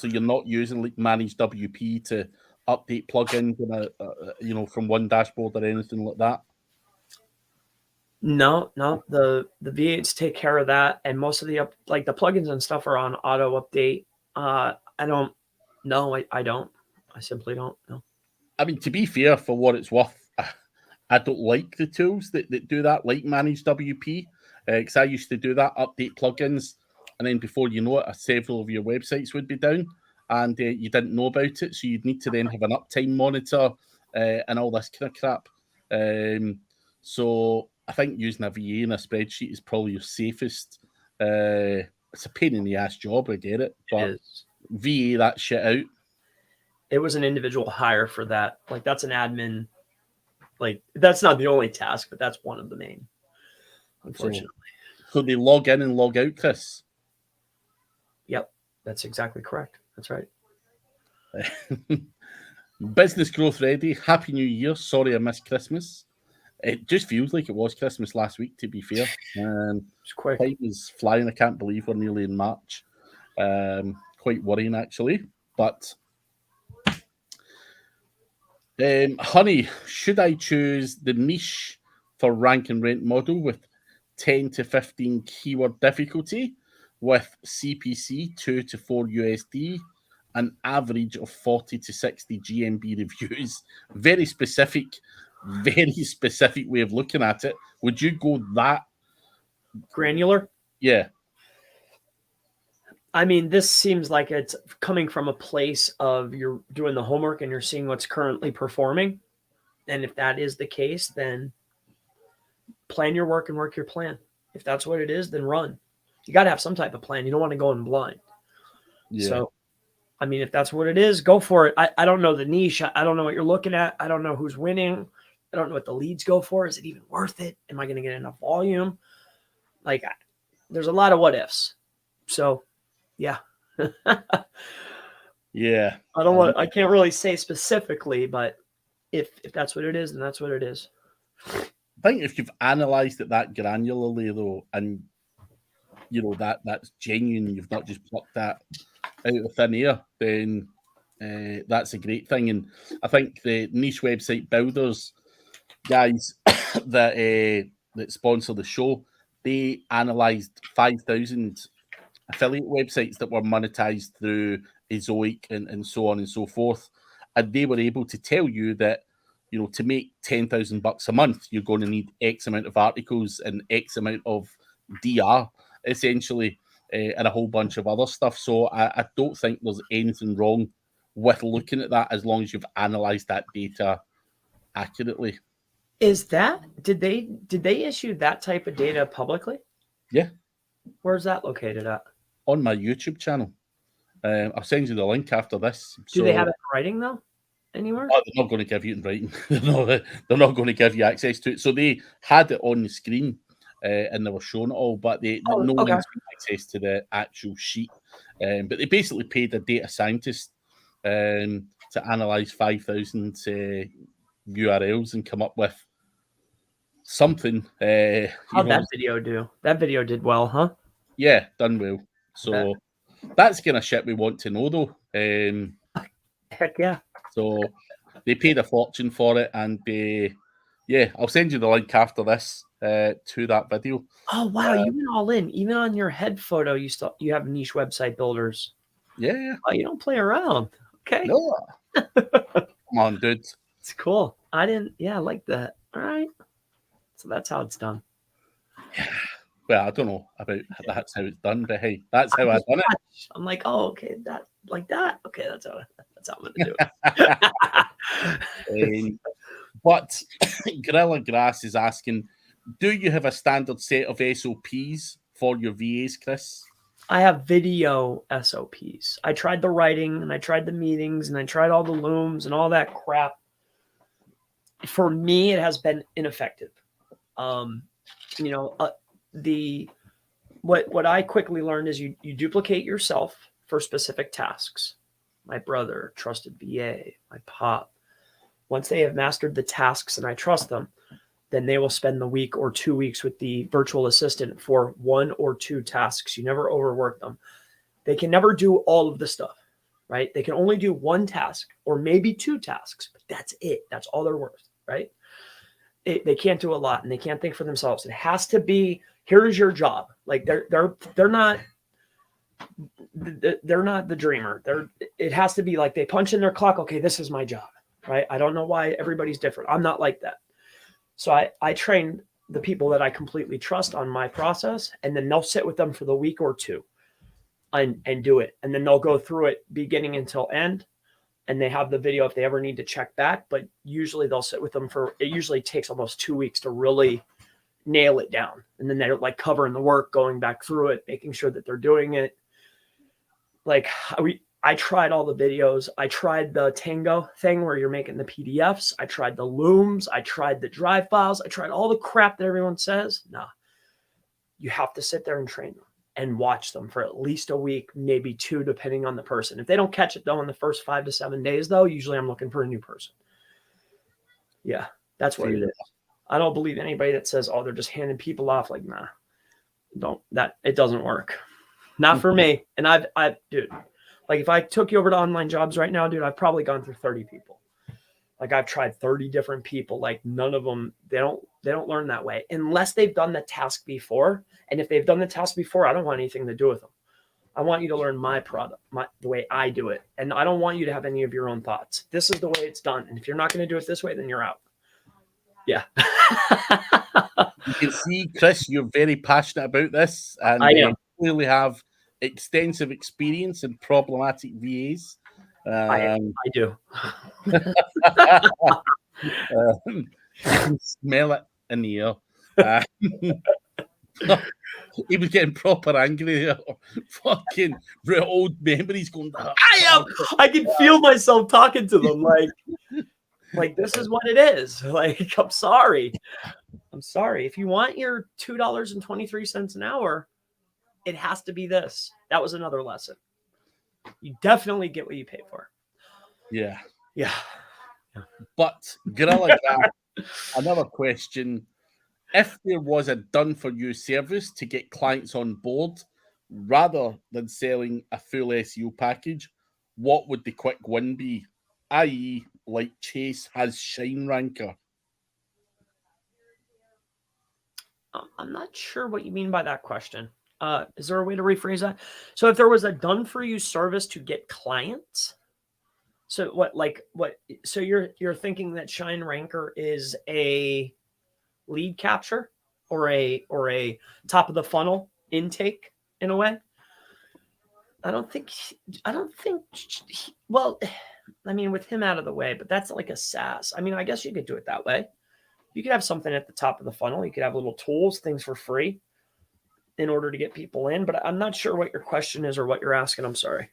you're not using like Manage WP to update plugins from one dashboard or anything like that? No. The V8s take care of that, and most of the the plugins and stuff are on auto update. I don't. No, I don't. I simply don't. No. I mean, to be fair, for what it's worth, I don't like the tools that do that, like Manage WP, because I used to do that, update plugins, and then before you know it, several of your websites would be down, and you didn't know about it, so you'd need to then have an uptime monitor and all this kind of crap. So I think using a VA in a spreadsheet is probably your safest. It's a pain in the ass job, I get it, but VA that shit out. It was an individual hire for that. Like, that's an admin. Like, that's not the only task, but that's one of the main, unfortunately. So they log in and log out, Chris? Yep, that's exactly correct. That's right. Business growth ready. Happy New Year. Sorry I missed Christmas. It just feels like it was Christmas last week, to be fair. It's quick. Time is flying. I can't believe we're nearly in March. Quite worrying, actually. But honey, should I choose the niche for rank and rent model with 10 to 15 keyword difficulty with CPC 2 to 4 USD, an average of 40 to 60 GMB reviews? Very specific way of looking at it. Would you go that granular? Yeah. I mean, this seems like it's coming from a place of you're doing the homework and you're seeing what's currently performing. And if that is the case, then plan your work and work your plan. If that's what it is, then run. You got to have some type of plan. You don't want to go in blind. Yeah. So, I mean, if that's what it is, go for it. I don't know the niche. I don't know what you're looking at. I don't know who's winning. I don't know what the leads go for. Is it even worth it? Am I going to get enough volume? Like, there's a lot of what ifs. So, yeah. Yeah. I can't really say specifically, but if that's what it is, then that's what it is. I think if you've analyzed it that granularly, though, and that's genuine, you've not just plucked that out of thin air, then that's a great thing. And I think the niche website builders guys that sponsor the show, they analyzed 5,000 affiliate websites that were monetized through Ezoic and so on and so forth, and they were able to tell you that to make $10,000 a month, you're going to need X amount of articles and X amount of DR, essentially, and a whole bunch of other stuff. So I don't think there's anything wrong with looking at that as long as you've analyzed that data accurately. Is that did they issue that type of data publicly? Yeah. Where's that located at? On my YouTube channel. I'll send you the link after this. Do they have it in writing though? Anywhere? Oh, they're not going to give you it in writing. They're not going to give you access to it. So they had it on the screen and they were showing it all, but no one's got access to the actual sheet. But they basically paid a data scientist to analyze 5,000 URLs and come up with something. How'd that video do? That video did well, huh? Yeah, done well. So that's kind of shit we want to know, though. Heck yeah. So they paid a fortune for it, and I'll send you the link after this to that video. Oh wow, you went all in. Even on your head photo, you have niche website builders. Yeah. Oh, you don't play around. Okay. No. Come on, dude. It's cool. I like that. All right. So that's how it's done. Yeah. Well, I don't know about that's how it's done, but hey, that's how I've done it. I'm like, oh, okay, that like that. Okay, that's how I'm gonna do it. But Gorilla Grass is asking, do you have a standard set of SOPs for your VAs, Chris? I have video SOPs. I tried the writing and I tried the meetings and I tried all the looms and all that crap. For me, it has been ineffective. What I quickly learned is you duplicate yourself for specific tasks. My brother, trusted VA, my pop. Once they have mastered the tasks and I trust them, then they will spend the week or 2 weeks with the virtual assistant for 1 or 2 tasks. You never overwork them. They can never do all of the stuff, right? They can only do 1 task or maybe 2 tasks, but that's it. That's all they're worth, right? They can't do a lot and they can't think for themselves. It has to be, here's your job. Like they're not the dreamer. It has to be like they punch in their clock. Okay, this is my job, right? I don't know why everybody's different. I'm not like that. So I train the people that I completely trust on my process, and then they'll sit with them for the week or 2 and do it. And then they'll go through it beginning until end. And they have the video if they ever need to check back, but usually they'll sit with them it usually takes almost 2 weeks to really nail it down. And then they're like covering the work, going back through it, making sure that they're doing it. Like I tried all the videos. I tried the Tango thing where you're making the PDFs. I tried the looms. I tried the drive files. I tried all the crap that everyone says. No, you have to sit there and train them and watch them for at least a week, maybe 2, depending on the person. If they don't catch it though in the first 5 to 7 days though, usually I'm looking for a new person. Yeah, that's what it is. I don't believe anybody that says, oh, they're just handing people off. Like, nah, it doesn't work. Not for me. And dude, like if I took you over to Online Jobs right now, dude, I've probably gone through 30 people. Like I've tried 30 different people. Like none of them, they don't learn that way unless they've done the task before. And if they've done the task before, I don't want anything to do with them. I want you to learn my product, the way I do it. And I don't want you to have any of your own thoughts. This is the way it's done. And if you're not going to do it this way, then you're out. Yeah. You can see, Chris, you're very passionate about this. And I clearly have extensive experience in problematic VAs. I do. You can smell it in the air. He was getting proper angry there. Fucking old memories going down. I can feel myself talking to them like this is what it is. Like, I'm sorry. If you want your $2.23 an hour, it has to be this. That was another lesson. You definitely get what you pay for. Yeah. But Gorilla Grass, another question. If there was a done-for-you service to get clients on board, rather than selling a full SEO package, what would the quick win be? I.e., like Chase has Shine Ranker. I'm not sure what you mean by that question. Is there a way to rephrase that? So if there was a done-for-you service to get clients, so so you're thinking that Shine Ranker is a lead capture or a top of the funnel intake in a way? I don't think, well, I mean, with him out of the way, but that's like a SaaS. I mean, I guess you could do it that way. You could have something at the top of the funnel. You could have little tools, things for free in order to get people in, but I'm not sure what your question is or what you're asking. I'm sorry.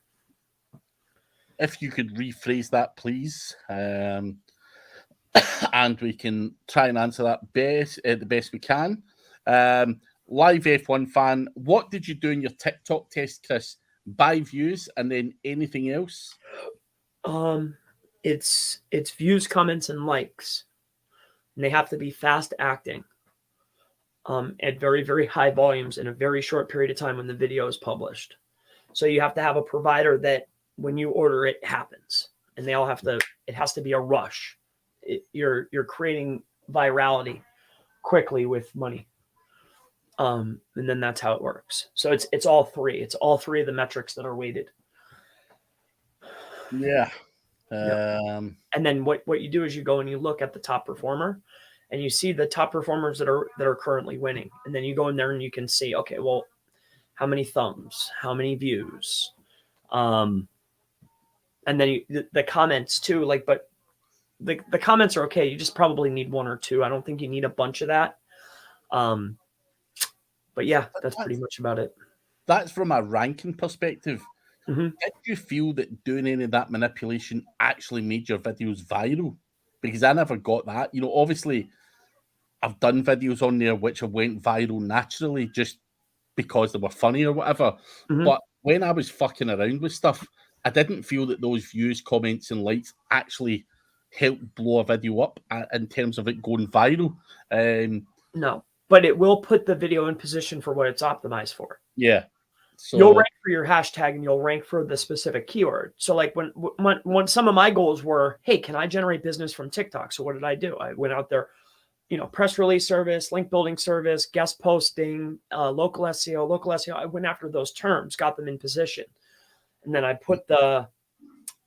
if you could rephrase that, please, and we can try and answer that the best we can. Live F1 fan, what did you do in your TikTok test, Chris? Buy views and then anything else? It's views, comments, and likes, and they have to be fast acting at very, very high volumes in a very short period of time when the video is published. So you have to have a provider that when you order it happens, and they all have to. It has to be a rush. You're creating virality quickly with money, and then that's how it works. So it's all three. It's all three of the metrics that are weighted. Yeah. And then what you do is you go and you look at the top performer, and you see the top performers that are currently winning, and then you go in there and you can see, okay, well, how many thumbs, how many views, and then the comments too. Like, but the comments are okay. You just probably need one or two. I don't think you need a bunch of that. But yeah, that's pretty much about it. That's from a ranking perspective. Mm-hmm. Did you feel that doing any of that manipulation actually made your videos viral? Because I never got that. You know, obviously, I've done videos on there which have went viral naturally just because they were funny or whatever. Mm-hmm. But when I was fucking around with stuff, I didn't feel that those views, comments, and likes actually helped blow a video up in terms of it going viral. No, but it will put the video in position for what it's optimized for. Yeah. So you'll rank for your hashtag and you'll rank for the specific keyword. So like when some of my goals were, hey, can I generate business from TikTok? So what did I do? I went out there, press release service, link building service, guest posting, local SEO. I went after those terms, got them in position. And then I put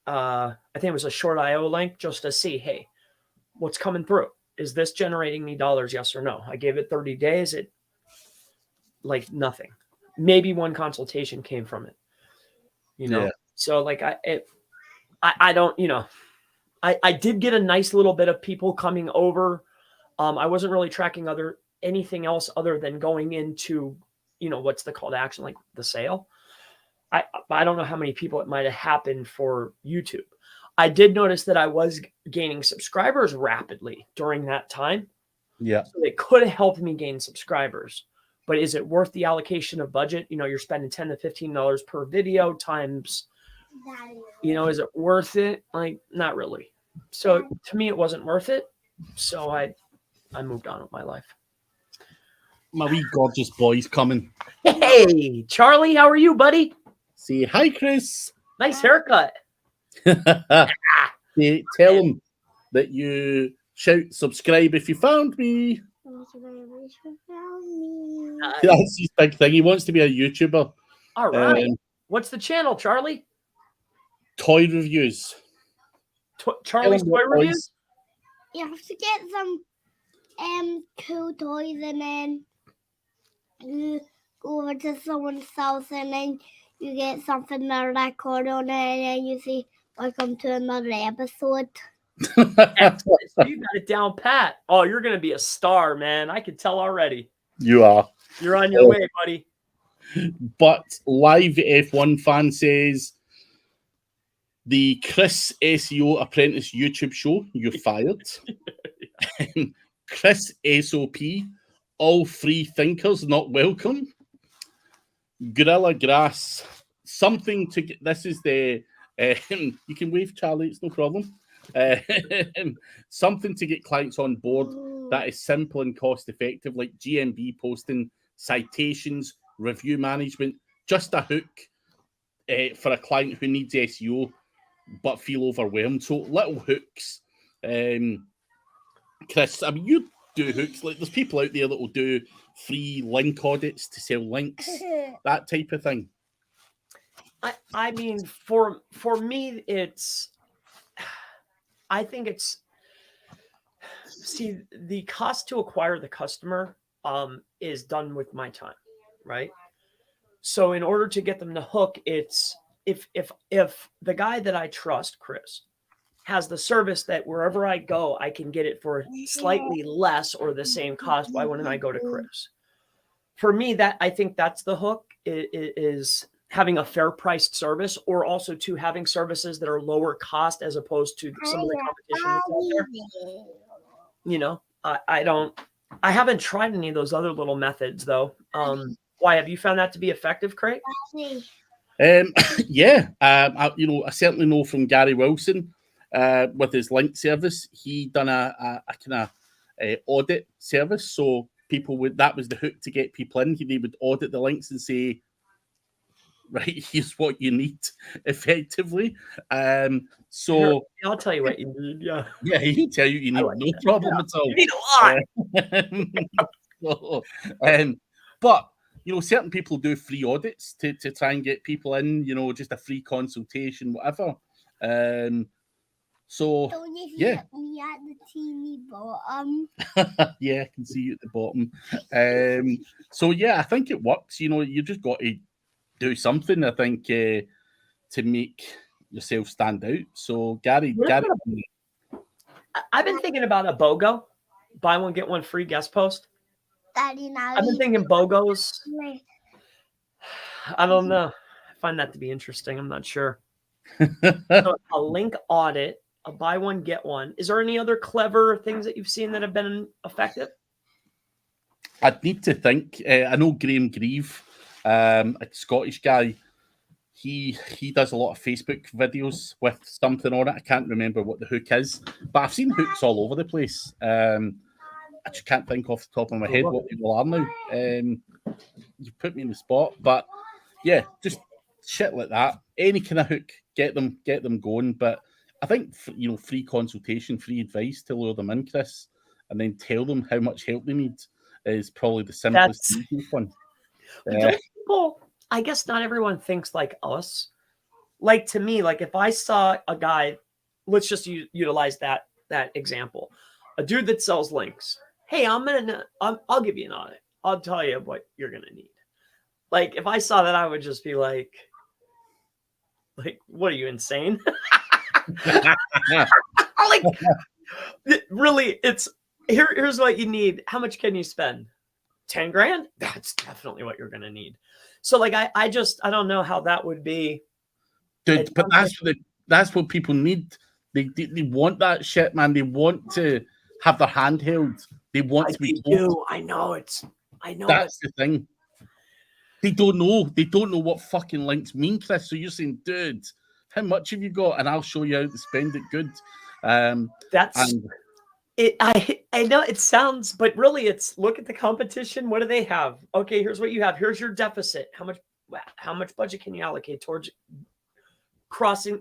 I think it was a short IO link just to see, hey, what's coming through? Is this generating me dollars? Yes or no? I gave it 30 days. It like nothing. Maybe one consultation came from it, Yeah. So like I don't, I did get a nice little bit of people coming over. I wasn't really tracking anything else other than going into, what's the call to action, like the sale. I don't know how many people it might have happened for YouTube. I did notice that I was gaining subscribers rapidly during that time. Yeah. So it could have helped me gain subscribers. But is it worth the allocation of budget? You're spending $10 to $15 per video times, is it worth it? Like, not really. So to me, it wasn't worth it. So I moved on with my life. My wee gorgeous boy's coming. Hey, Charlie, how are you, buddy? Say hi, Chris. Nice haircut. Tell him that you shout subscribe if you found me. That's his big thing. He wants to be a YouTuber. All right. What's the channel, Charlie? Toy reviews. Charlie's Toy Reviews? You have to get some cool toys, and then you go over to someone's house, and then you get something to record on it, and then you say, welcome to another episode. Excellent. So you got it down pat. Oh, you're going to be a star, man. I can tell already. You are. You're on your way, buddy. But Live F1 fan says, the Chris SEO Apprentice YouTube show, you're fired. Chris SOP, all free thinkers not welcome. Gorilla Grass, something to get. This is the. You can wave, Charlie, it's no problem. Something to get clients on board that is simple and cost effective, like GMB posting, citations, review management, just a hook for a client who needs SEO but feel overwhelmed. So little hooks. Chris, I mean, you do hooks. Like, there's people out there that will do free link audits to sell links, that type of thing. I mean, for me, I think it's, see, the cost to acquire the customer is done with my time, right? So in order to get them to hook, it's if the guy that I trust, Chris, has the service that wherever I go, I can get it for slightly less or the same cost, why wouldn't I go to Chris? For me, that I think that's the hook is having a fair priced service, or also to having services that are lower cost as opposed to some of the competition that's out there. You know, I haven't tried any of those other little methods though. Why, have you found that to be effective, Craig? Yeah, I certainly know from Gary Wilson with his link service, he done a kind of audit service. So people that was the hook to get people in. They would audit the links and say, right, here's what you need, effectively. So I'll tell you what you need. Yeah, he'll tell you need, no problem at all. You need a lot. But certain people do free audits to try and get people in. Just a free consultation, whatever. So Don't you yeah, me at the teeny bottom? yeah, I can see you at the bottom. So yeah, I think it works. You just got to do something, I think, to make yourself stand out. So Gary, I've been thinking about a BOGO, buy one get one free guest post. I've been thinking BOGOs. I don't know. I find that to be interesting. I'm not sure. So a link audit, a buy one get one. Is there any other clever things that you've seen that have been effective? I'd need to think. I know Graham Grieve, a Scottish guy. He does a lot of Facebook videos with something on it. I can't remember what the hook is, but I've seen hooks all over the place. I just can't think off the top of my head what people are now. You put me in the spot, but yeah, just shit like that. Any kind of hook, get them going. But I think free consultation, free advice to lure them in, Chris, and then tell them how much help they need is probably the simplest one. People, I guess not everyone thinks like us. Like, to me, like if I saw a guy, let's just utilize that example, a dude that sells links. Hey, I'll give you an audit. I'll tell you what you're gonna need. Like, if I saw that, I would just be like, what are you, insane? Like, really, it's here's what you need. How much can you spend? 10 grand? That's definitely what you're gonna need. So like, I don't know how that would be. Dude, but that's what people need. They want that shit, man. They want to have their hand held. They want to be told. I know. That's the thing. They don't know. They don't know what fucking links mean, Chris. So you're saying, dude, how much have you got? And I'll show you how to spend it good. That's it. I know it sounds, but really it's look at the competition. What do they have? Okay, here's what you have. Here's your deficit. How much budget can you allocate towards crossing,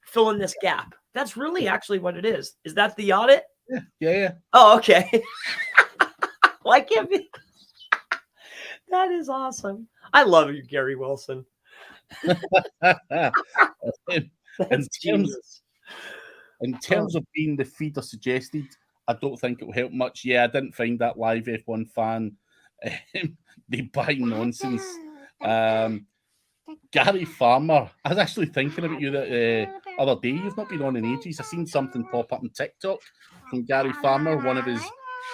filling this gap? That's really actually what it is. Is that the audit? Yeah. Oh, okay. Why can't be? That is awesome. I love you, Gary Wilson. In terms of being the feeder suggested, I don't think it will help much. Yeah, I didn't find that live F1 fan. They buy nonsense. Gary Farmer, I was actually thinking about you the other day. You've not been on in ages. I seen something pop up on TikTok from Gary Farmer, one of his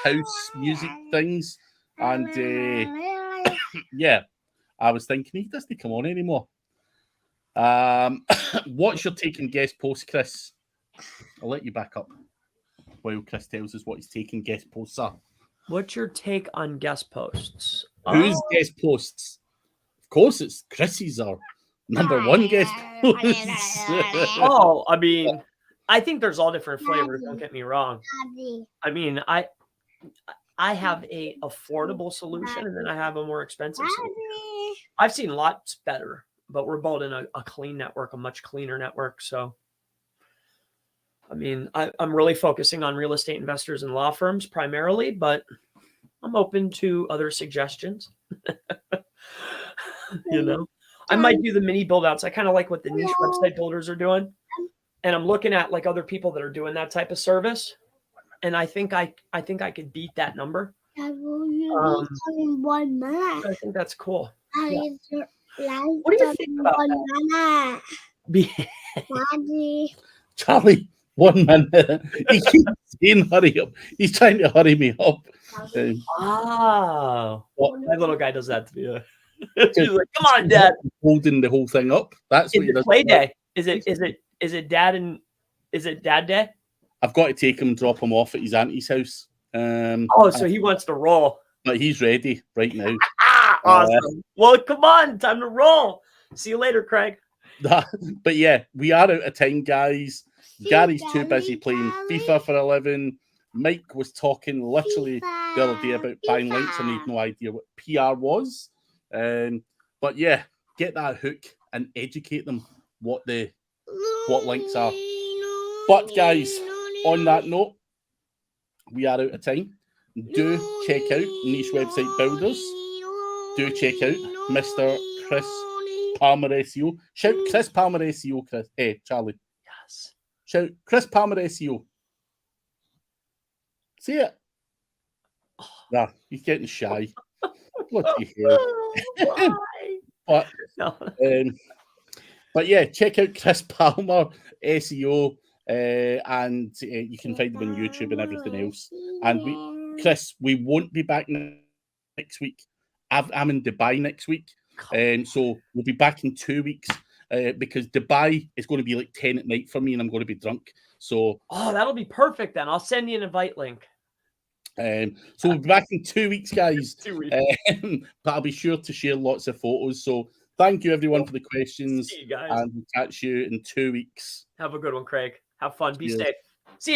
house music things. And yeah, I was thinking he doesn't come on anymore. What's your take on guest posts, Chris? I'll let you back up while Chris tells us what his take on guest posts are. What's your take on guest posts? Whose guest posts? Of course, it's Chrissy's our number one guest posts. Oh, I mean, I think there's all different flavors. Don't get me wrong. I mean, I have a affordable solution, and then I have a more expensive solution. I've seen lots better, but we're both in a clean network, a much cleaner network. So, I mean, I'm really focusing on real estate investors and law firms primarily, but I'm open to other suggestions. I might do the mini build outs. I kind of like what the niche website builders are doing. And I'm looking at like other people that are doing that type of service. And I think I could beat that number. In 1 minute. I think that's cool. Yeah. What do you think about that? Charlie, 1 minute. He keeps saying hurry up. He's trying to hurry me up. My little guy does that to me. She's like, "Come on, Dad." Holding the whole thing up. That's Is what he it does. play day? Is it Dad day? I've got to take him and drop him off at his auntie's house. So he wants to roll. But he's ready right now. Awesome. Well, come on, time to roll. See you later, Craig. But yeah, we are out of time, guys. Gary's too busy playing FIFA for a living. Mike was talking literally the other day about buying links and he had no idea what PR was. But yeah, get that hook and educate them what links are. But guys, on that note, we are out of time. Do check out Niche Website Builders. Do check out Mr. Chris Palmer SEO. Shout Chris Palmer SEO, Chris. Hey, Charlie. Yes. Shout Chris Palmer SEO. See it? Nah, he's getting shy. Bloody hell. But yeah, check out Chris Palmer SEO, and you can find him on YouTube and everything else. And Chris, we won't be back next week. I'm in Dubai next week, so we'll be back in 2 weeks because Dubai is going to be like 10 at night for me, and I'm going to be drunk. So that'll be perfect then. I'll send you an invite link. So we'll be back in 2 weeks, guys. 2 weeks. But I'll be sure to share lots of photos. So thank you, everyone, for the questions. See you guys. And we'll catch you in 2 weeks. Have a good one, Craig. Have fun. Be safe. See you.